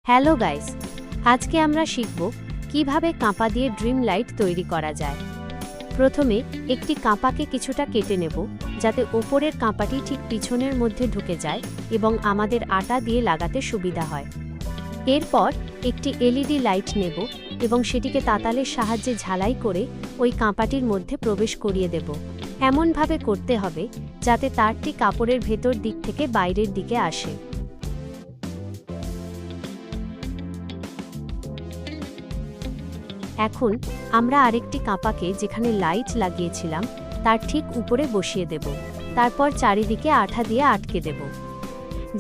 Hello guys, আজকে আমরা শিখব কিভাবে কাঁপা দিয়ে ড্রিম লাইট তৈরি করা যায়। প্রথমে একটি কাঁপাকে কিছুটা কেটে নেব যাতে ওপরের কাঁপাটি ঠিক পিছনের মধ্যে ঢুকে যায় এবং আমাদের আটা দিয়ে লাগাতে সুবিধা হয়। এরপর একটি এলইডি লাইট নেব এবং সেটিকে তাতালের সাহায্যে ঝালাই করে ওই কাঁপাটির মধ্যে প্রবেশ করিয়ে দেব। এমনভাবে করতে হবে যাতে তারটি কাপড়ের ভেতর দিক থেকে বাইরের দিকে আসে। এখন আমরা আরেকটি কাঁপাকে যেখানে লাইট লাগিয়েছিলাম তার ঠিক উপরে বসিয়ে দেব। তারপর চারিদিকে আঠা দিয়ে আটকে দেব।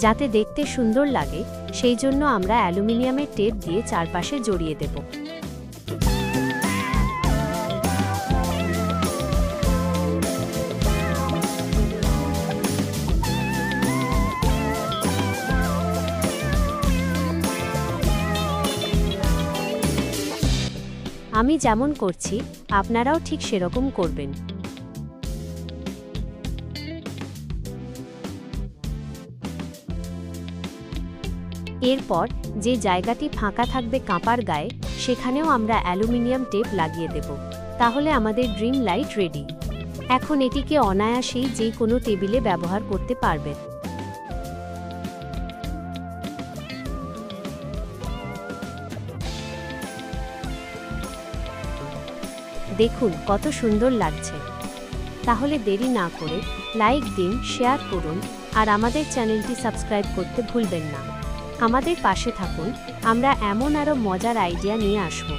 যাতে দেখতে সুন্দর লাগে সেই জন্য আমরা অ্যালুমিনিয়ামের টেপ দিয়ে চারপাশে জড়িয়ে দেব। আমি যেমন করছি আপনারাও ঠিক সেরকম করবেন। এরপর যে জায়গাটি ফাঁকা থাকবে কাঁপার গায়ে সেখানেও আমরা অ্যালুমিনিয়াম টেপ লাগিয়ে দেব। তাহলে আমাদের ড্রিম লাইট রেডি। এখন এটিকে অনায়াসেই যে কোনো টেবিলে ব্যবহার করতে পারবেন। দেখুন কত সুন্দর লাগছে। তাহলে দেরি না করে লাইক দিন, শেয়ার করুন আর আমাদের চ্যানেলটি সাবস্ক্রাইব করতে ভুলবেন না। আমাদের পাশে থাকুন, আমরা এমন আরও মজার আইডিয়া নিয়ে আসব।